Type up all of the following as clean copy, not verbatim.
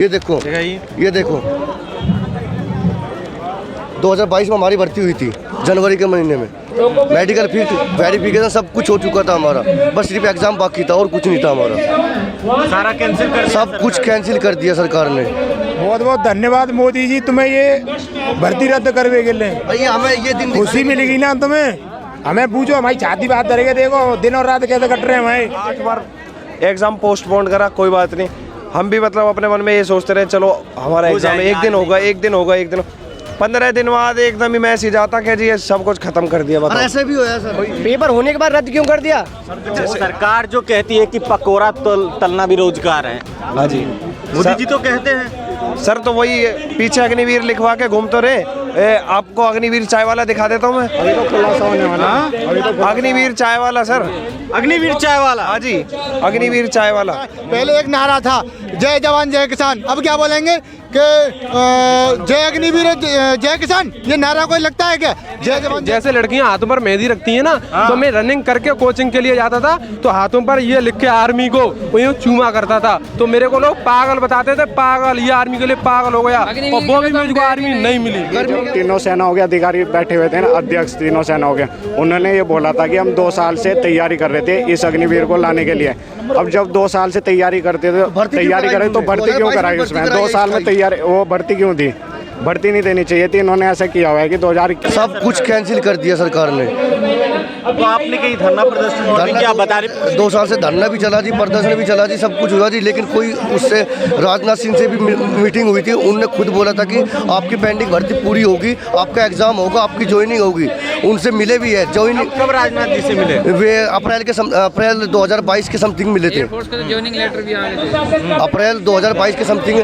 ये देखो, ये देखो 2022 में हमारी भर्ती हुई थी जनवरी के महीने में। मेडिकल फीस वेरिफिकेशन सब कुछ हो चुका था हमारा, बस सिर्फ एग्जाम बाकी था और कुछ नहीं था हमारा। सारा कैंसिल कर सब कुछ कैंसिल कर दिया सरकार ने। बहुत बहुत धन्यवाद मोदी जी, तुम्हें ये भर्ती रद्द करवे के लिए भैया हमें ये दिन खुशी मिलेगी ना तुम्हें। हमें पूछो, हमारी छाती बात करेंगे, देखो दिन और रात कैसे कट रहे हैं हमारे। 8 बार एग्जाम पोस्टपोन करा, कोई बात नहीं। हम भी मतलब अपने मन में ये सोचते रहे चलो हमारा एग्जाम एक दिन होगा, एक दिन होगा, एक दिन 15 दिन बाद एकदम ही मैसेज आता कि जी ये सब कुछ खत्म कर दिया। बताओ ऐसे भी होया सर, पेपर होने के बाद रद्द क्यों कर दिया? सरकार जो कहती है कि पकोड़ा तलना भी रोजगार है, हाँ जी मोदी जी तो कहते हैं। सर, तो वही पीछे अग्निवीर लिखवा के घूम तो रहे। आपको अग्निवीर चाय वाला दिखा देता हूँ मैं। अभी तो खुलासा होने वाला है। अग्निवीर चाय वाला सर, अग्निवीर चाय वाला, हाँ जी अग्निवीर चाय वाला। पहले एक नारा था जय जवान जय किसान, अब क्या बोलेंगे कि जय अग्निवीर जय किसान। ये नारा कोई लगता है क्या? जय जवान। जैसे लड़कियां हाथों पर मेहंदी रखती है ना, तो मैं रनिंग करके कोचिंग के लिए जाता था तो हाथों पर ये लिख के आर्मी को वो चूमा करता था, तो मेरे को लोग पागल बताते थे, पागल ये आर्मी के लिए पागल हो गया। और वो भी मुझको आर्मी नहीं मिली। तीनों सेनाओं के अधिकारी बैठे हुए थे ना, अध्यक्ष तीनों सेनाओं के, उन्होंने ये बोला था कि हम 2 साल से तैयारी कर रहे थे इस अग्निवीर को लाने के लिए। अब जब 2 साल से तैयारी करते थे, तैयारी करे तो भर्ती क्यों कराई उसमें? 2 साल में तैयारी, वो भर्ती क्यों दी? भर्ती नहीं देनी चाहिए थी। इन्होंने ऐसा किया हुआ है कि 2021 सब कुछ कैंसिल कर दिया सरकार ने। तो आपने कहीं धरना प्रदर्शन क्या बता रहे? 2 साल से धरना भी चला जी, प्रदर्शन भी चला जी, सब कुछ हुआ जी, लेकिन कोई उससे राजनाथ सिंह से भी मीटिंग हुई थी। उनने खुद बोला था कि आपकी पेंडिंग भर्ती पूरी होगी, आपका एग्जाम होगा, आपकी ज्वाइनिंग होगी। उनसे मिले भी है ज्वाइनिंग। कब राजनाथ जी से मिले? वे अप्रैल 2022 के समथिंग मिले थे। ज्वाइनिंग लेटर भी आ गए थे। अप्रैल 2022 के समथिंग,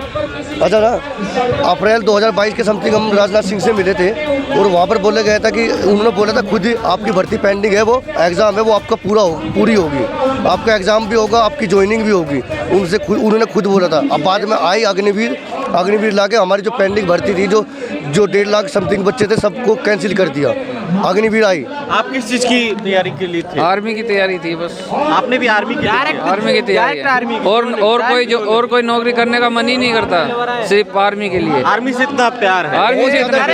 अच्छा ना, अप्रैल 2022 के समथिंग हम राजनाथ सिंह से मिले थे और वहाँ पर बोला गया था कि उन्होंने बोला था खुद ही आपकी भर्ती पेंडिंग है, वो एग्ज़ाम है, वो आपका पूरी होगी, आपका एग्ज़ाम भी होगा, आपकी ज्वाइनिंग भी होगी। उन्होंने खुद बोला था। अब बाद में आई अग्निवीर लाके हमारी जो पेंडिंग भर्ती थी, जो 1.5 लाख समथिंग बच्चे थे, सबको कैंसिल कर दिया। अग्निवीर आई। आप किस चीज की तैयारी के लिए थे? आर्मी की तैयारी थी बस। आपने भी आर्मी की? आर्मी की तैयारी है। और कोई नौकरी करने का मन ही नहीं करता, सिर्फ आर्मी के लिए। आर्मी से इतना प्यार है? आर्मी से इतना प्यार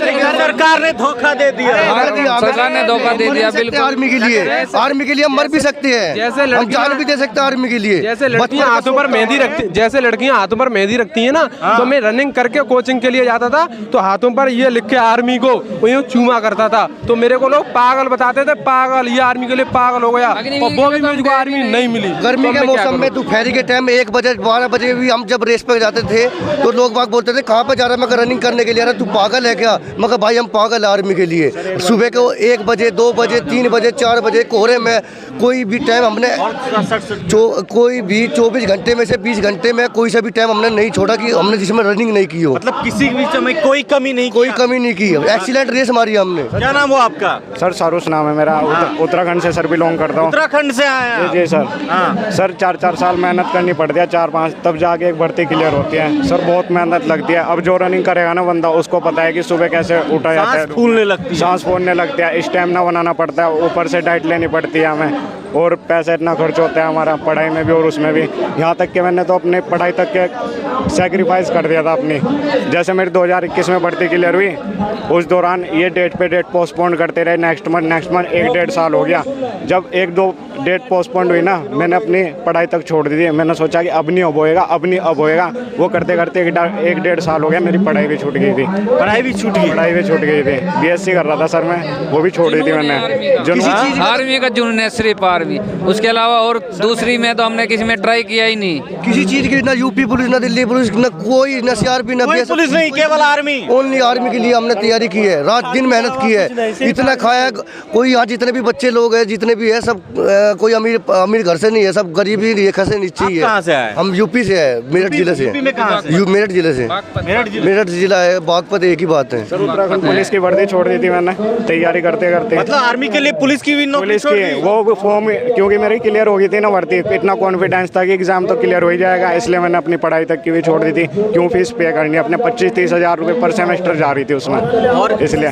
है। सरकार ने धोखा दे दिया। सरकार ने धोखा दे दिया, बिल्कुल। आर्मी के लिए हम मर भी सकते हैं, हम जान भी दे सकते हैं आर्मी के लिए। जैसे लड़कियां हाथों पर मेहंदी रखती है ना, तो मैं रनिंग करके कोचिंग के लिए जाता था तो हाथों पर ये लिख के आर्मी को वो चूमा करता था, तो मेरे को लोग पागल बताते थे, पागल ये आर्मी के लिए पागल हो गया। और वो भी मुझको आर्मी नहीं मिली। गर्मी के मौसम में दोपहर के टाइम 1 बजे 12 बजे भी हम जब रेस पे जाते थे तो लोग बाग बोलते थे कहाँ पे जा रहा है? मैं रनिंग करने के लिए। तू पागल है क्या? मगर भाई हम पागल है आर्मी के लिए। सुबह को 1 बजे 2 बजे 3 बजे 4 बजे कोहरे में कोई भी टाइम हमने कोई भी 24 घंटे में से 20 घंटे में कोई सा भी टाइम हमने नहीं छोड़ा कि हमने जिसमें रनिंग नहीं की हो। मतलब किसी भी समय कोई कमी नहीं की। एक्सीलेंट रेस मारी हमने। क्या नाम हो आपका? सर सारुष नाम है मेरा। उत्तराखंड से सर बिलोंग करता हूँ। उत्तराखंड से आया? जी सर। सर 4 साल मेहनत करनी पड़ती है, 4-5, तब जाके एक भर्ती क्लियर होती है। सर बहुत मेहनत लगती है। अब जो रनिंग करेगा ना बंदा, उसको पता है कि सुबह कैसे उठा जाता है। सांस फूलने लगती है, स्टेमिना बनाना पड़ता है, ऊपर से डाइट लेनी पड़ती है हमें, और पैसा इतना खर्च होता है हमारा पढ़ाई में भी और उसमें भी। यहाँ तक कि मैंने तो अपने पढ़ाई तक के सेक्रीफाइस कर दिया था अपनी। जैसे मेरी 2021 में भर्ती क्लियर हुई, उस दौरान ये डेट पे डेट पोस्टपोन करते रहे, नेक्स्ट मंथ 1-1.5 साल हो गया। जब 1-2 डेट पोस्टपोन हुई ना, मैंने अपनी पढ़ाई तक छोड़ दी थी। मैंने सोचा कि अब नहीं अब होएगा। वो करते करते 1-1.5 साल हो गया, मेरी पढ़ाई भी छूट गई थी। पढ़ाई भी छूट गई थी। BSc कर रहा था सर मैं, वो भी छोड़ दी थी मैंने। आर्मी का जुनून है, सिर्फ आर्मी, उसके अलावा और दूसरी में तो हमने किसी में ट्राई किया ही नहीं। किसी चीज की ना यूपी पुलिस, ना दिल्ली पुलिस, ना कोई, ना CRP, ना पुलिस नहीं, केवल आर्मी। ओनली आर्मी के लिए हमने तैयारी की है, रात दिन मेहनत की है, इतना खाया। कोई यहाँ जितने भी बच्चे लोग हैं, जितने भी है, सब कोई अमीर घर से नहीं है, सब गरीबी रेखा से नीचे ही है। कहाँ से आए? हम यूपी से है, मेरठ जिले से। मेरठ जिले से। मेरठ जिला है, बागपत, एक ही बात है। सर उत्तराखंड पुलिस की वर्दी छोड़ दी थी मैंने तैयारी करते करते। मतलब आर्मी के लिए पुलिस की भी नौकरी वो फॉर्म क्योंकि मेरी क्लियर हो गई थी ना भर्ती, इतना कॉन्फिडेंस था कि एग्जाम तो क्लियर हो ही जाएगा, इसलिए मैंने अपनी पढ़ाई तक की भी छोड़ दी थी। क्यों फीस पे करनी, अपने 25-30 हज़ार रुपये पर सेमेस्टर जा रही थी उसमें। और इसलिए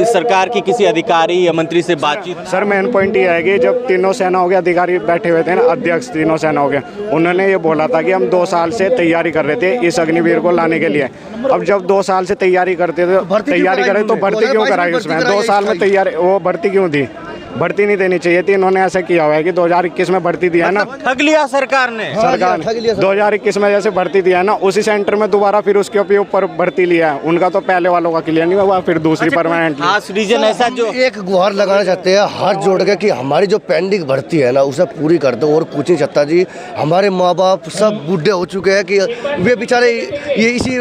सरकार की किसी अधिकारी या मंत्री से बातचीत? सर मेन पॉइंट ये है कि जब तीनों सेनाओं के अधिकारी बैठे हुए थे ना, अध्यक्ष तीनों सेनाओं के, उन्होंने ये बोला था कि हम 2 साल से तैयारी कर रहे थे इस अग्निवीर को लाने के लिए। अब जब 2 साल से तैयारी करते थे, तैयारी करें तो भर्ती क्यों कराई उसमें? 2 साल में तैयारी, वो भर्ती क्यों दी? भर्ती नहीं देनी चाहिए थी। इन्होंने ऐसा किया हुआ है कि 2021 में भर्ती दिया ना, ठग लिया सरकार ने। सरकार ने 2021 में जैसे भर्ती दिया ना, उसी सेंटर में दोबारा फिर उसके ऊपर भर्ती लिया है। उनका तो पहले वालों का क्लियर नहीं हुआ, फिर दूसरी परमानेंट। खास रीजन ऐसा जो एक गुहार लगाना चाहते हैं हाथ जोड़ के कि हमारी जो पेंडिंग भर्ती है ना उसे पूरी कर दो। और कुछ नहीं चाहता जी, हमारे माँ बाप सब बूढ़े हो चुके हैं कि वे बेचारे ये इसी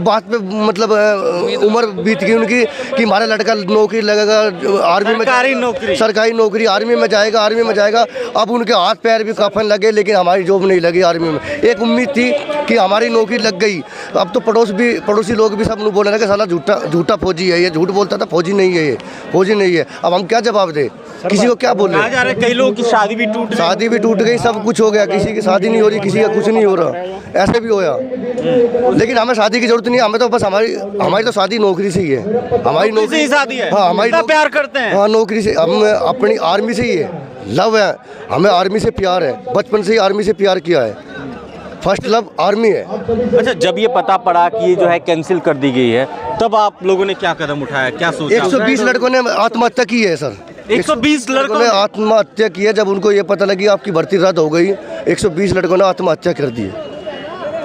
बात पे मतलब उम्र बीत गई उनकी कि हमारा लड़का नौकरी लगेगा आर्मी में, सरकारी नौकरी आर्मी में जाएगा। अब उनके हाथ पैर भी काफन लगे, लेकिन हमारी जॉब नहीं लगी आर्मी में। एक उम्मीद थी कि हमारी नौकरी लग गई। अब तो पड़ोसी लोग भी सब बोल रहे हैं कि साला झूठा फौजी है, ये झूठ बोलता था, फौजी नहीं है, ये फौजी नहीं है। अब हम क्या जवाब दें, किसी को क्या बोले? कई लोगों की शादी भी टूट गई, सब कुछ हो गया, किसी की शादी नहीं हो रही, किसी का कुछ नहीं हो रहा, ऐसे भी होया। लेकिन हमें शादी की जरूरत नहीं है, हमें तो बस हमारी तो शादी नौकरी से ही है। हमारी नौकरी से शादी है। हाँ, हमारी प्यार करते हैं। हाँ, नौकरी से, हम अपनी आर्मी से ही है, लव है, हमें आर्मी से प्यार है, बचपन से ही आर्मी से प्यार किया है, फर्स्ट लव आर्मी है। अच्छा, जब ये पता पड़ा कि ये जो है कैंसिल कर दी गई है, तब आप लोगों ने क्या कदम उठाया, क्या सोचा? 120 लड़कों ने आत्महत्या की है सर। 120 लड़कों ने आत्महत्या की है। जब उनको ये पता लगी आपकी भर्ती रद्द हो गई, 120 लड़कों ने आत्महत्या कर दी है।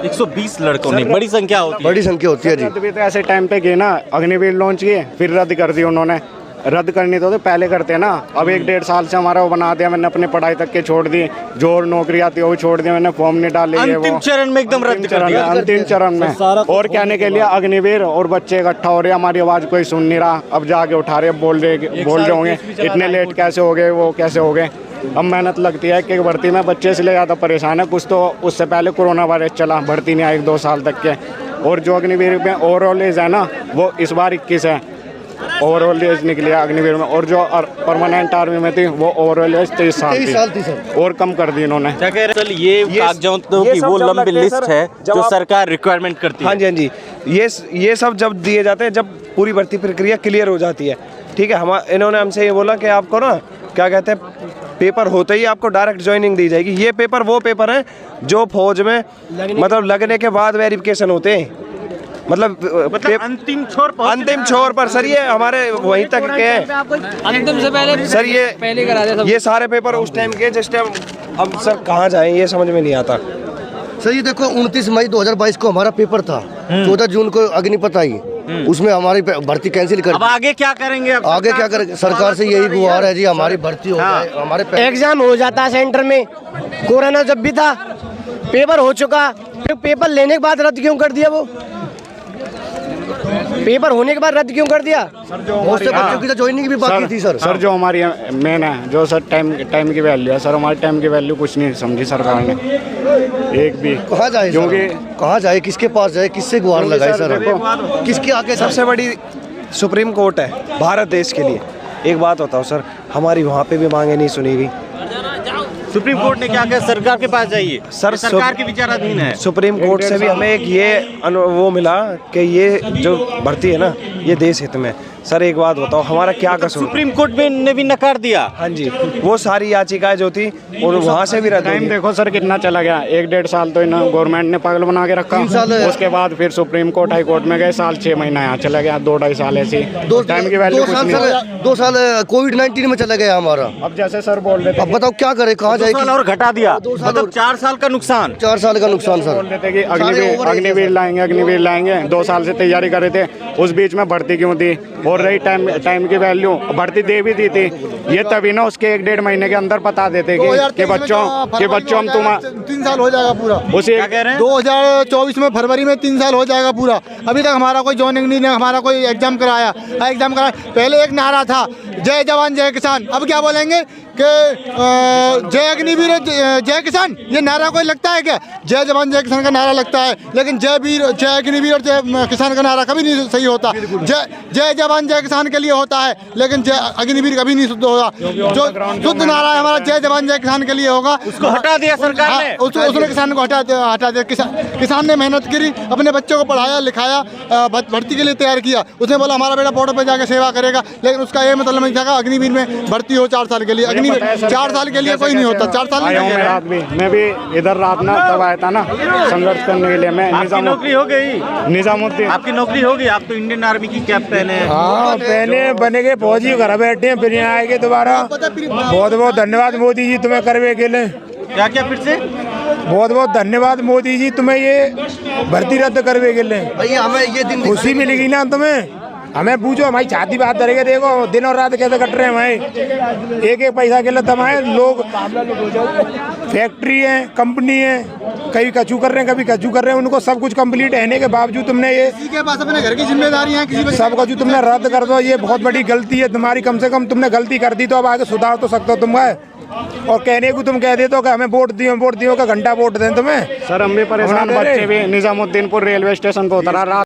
120 लड़कों ने, बड़ी संख्या होती है। बड़ी संख्या होती है जी। रद्द भी तो ऐसे टाइम पे किए ना, अग्निवीर लॉन्च किए फिर रद्द कर दी उन्होंने। रद्द करनी तो पहले करते ना। अब 1-1.5 साल से हमारा वो बना दिया, मैंने अपनी पढ़ाई तक के छोड़ दी, जो नौकरी आती है वो छोड़ दी, मैंने फॉर्म नहीं डाले। अंतिम चरण में एकदम रद्द कर दिया। अंतिम चरण में और कहने के लिए अग्निवीर और बच्चे इकट्ठा हो रहे, हमारी आवाज़ कोई सुन नहीं रहा। अब जाके उठा रहे, बोल रहे होंगे इतने लेट कैसे हो गए, वो कैसे हो गए। अब मेहनत लगती है कि भर्ती में बच्चे इसलिए ज़्यादा परेशान है। कुछ तो उससे पहले कोरोना वायरस चला, भर्ती नहीं आई 2 साल तक के। और जो अग्निवीर में ओवरऑल एज है ना, वो इस बार 21 है ओवरऑल एज निकली अग्निवीर में। और जो परमानेंट आर्मी में थी वो ओवरऑल एज 23 साल थी सर, और कम कर दी इन्होंने। चल, ये कागजातों की वो लंबी लिस्ट है जो सरकार रिक्वायरमेंट करती है। हाँ जी, ये सब जब दिए जाते हैं, जब पूरी भर्ती प्रक्रिया क्लियर हो जाती है, ठीक है। इन्होंने हमसे ये बोला कि आपको ना क्या कहते हैं, पेपर होते ही आपको डायरेक्ट ज्वाइनिंग दी जाएगी। ये पेपर वो पेपर है जो फौज में मतलब लगने के बाद वेरिफिकेशन होते हैं, मतलब अंतिम छोर पर सर। ये हमारे वहीं तक के हैं, अंतिम से पहले सर। ये पहले करा दे सब। ये सारे पेपर उस टाइम के जिस टाइम, अब सर कहाँ जाएं ये समझ में नहीं आता। सर ये देखो 29 मई 2022 को हमारा पेपर था, 14 जून को अग्निपथ आई, उसमें हमारी भर्ती कैंसिल कर। अब आगे क्या करेंगे? आगे क्या करेंगे? सरकार से यही गुहार है जी, हमारी भर्ती हो जाए। हमारे एग्जाम हो जाता है सेंटर में, कोरोना जब भी था, पेपर हो चुका, पेपर लेने के बाद रद्द क्यों कर दिया? वो पेपर होने के बाद रद्द क्यों कर दिया? सर जो बहुत से बच्चों की तो ज्वाइनिंग भी बाकी थी सर। सर जो हमारी मेन है, जो सर टाइम की वैल्यू है सर, हमारे टाइम की वैल्यू कुछ नहीं समझी सरकार ने एक भी। कहाँ जाए, क्योंकि कहाँ जाए, किसके पास जाए, किससे गुहार लगाए सर? किसके आगे? सबसे बड़ी सुप्रीम कोर्ट है भारत देश के लिए। एक बात बताओ सर, हमारी वहाँ पे भी मांगे नहीं सुनी गई। सुप्रीम कोर्ट ने क्या कहा? सरकार के पास जाइए सर, सरकार के विचाराधीन है। सुप्रीम कोर्ट से भी हमें एक ये वो मिला कि ये जो भर्ती है ना, ये देश हित में। सर एक बात बताओ, हमारा क्या कसूर? सुप्रीम कोर्ट ने भी नकार दिया। हाँ जी, वो सारी याचिकाएं जो थी और वहाँ से भी रद्द। टाइम देखो सर कितना चला गया, 1-1.5 साल तो इन्होंने गवर्नमेंट ने पागल बना के रखा। उसके बाद फिर सुप्रीम कोर्ट हाई कोर्ट में गए, साल 6 महीना यहाँ चला गया, 2-2.5 साल ऐसे। टाइम की वैल्यू कुछ नहीं। 2 साल कोविड-19 में चला गया हमारा। अब जैसे सर बोल रहे थे, अब बताओ क्या करे, कहाँ जाए? और घटा दिया, मतलब 4 साल का नुकसान। 4 साल का नुकसान सर। बोल रहे थे कि अग्निवीर लाएंगे, 2 साल से तैयारी कर रहे थे, उस बीच में भर्ती क्यों थी? और रही टाइम की वैल्यू, भर्ती दे भी दी थी, ये तभी ना उसके 1-1.5 महीने के अंदर बता देते कि बच्चों हम तुम 3 साल हो जाएगा पूरा। उसे 2024 में फरवरी में 3 साल हो जाएगा पूरा। अभी तक हमारा कोई ज्वाइनिंग नहीं, हमारा कोई एग्जाम कराया। पहले एक नारा था, जय जवान जय किसान। अब क्या बोलेंगे कि जय अग्निवीर जय किसान ये नारा कोई लगता है क्या? जय जवान जय किसान का नारा लगता है, लेकिन जय वीर जय अग्निवीर और जय किसान का नारा कभी नहीं सही होता। जय जवान जय किसान के लिए होता है, लेकिन जय अग्निवीर कभी नहीं शुद्ध होगा। जो शुद्ध नारा है हमारा जय जवान जय किसान के लिए होगा, उसको हटा दिया सरकार ने। उसने किसान को हटा दिया। किसान ने मेहनत करी, अपने बच्चों को पढ़ाया लिखाया, भर्ती के लिए तैयार किया। उसने बोला हमारा बेटा बॉर्डर पे जाकर सेवा करेगा, लेकिन उसका ये मतलब नहीं था अग्निवीर में भर्ती हो 4 साल के लिए। अग्निवीर 4 साल के लिए कोई नहीं होता। 4 साल मैं भी इधर रात ना तब आया था ना संघर्ष करने के लिए। मैं नौकरी हो गई निजामुद्दीन, आपकी नौकरी होगी, आप तो इंडियन आर्मी की कैप पहने हैं। हाँ पहने बने के फौजी घर बैठे हैं, फिर यहाँ आएंगे दोबारा। बहुत बहुत धन्यवाद मोदी जी तुम्हें करवे के लिए। क्या क्या फिर से बहुत बहुत धन्यवाद मोदी जी तुम्हें ये भर्ती रद्द करवे के लिए। भैया हमें ये दिन खुशी मिलेगी ना तुम्हें। हमें पूछो हमारी छाती बात करेंगे, देखो दिन और रात कैसे कट रहे हैं हमारे, एक एक पैसा के लिए तमाए लोग। फैक्ट्री है, कंपनी है, कभी कचू कर रहे हैं कभी कचू कर रहे हैं, उनको सब कुछ कंप्लीट रहने के बावजूद तुमने ये किसी के पास अपने घर की जिम्मेदारियां किसी सब कचू तुमने रद्द कर दो। ये बहुत बड़ी गलती है तुम्हारी। कम से कम तुमने गलती कर दी तो अब आगे सुधार तो सकते हो तुम। और कहने को तुम कह देते हो कि हमें वोट दियो का घंटा वोट दें तुम्हें। सर हम भी परेशान, बच्चे भी। निजामुद्दीनपुर रेलवे स्टेशन पर उतरा रात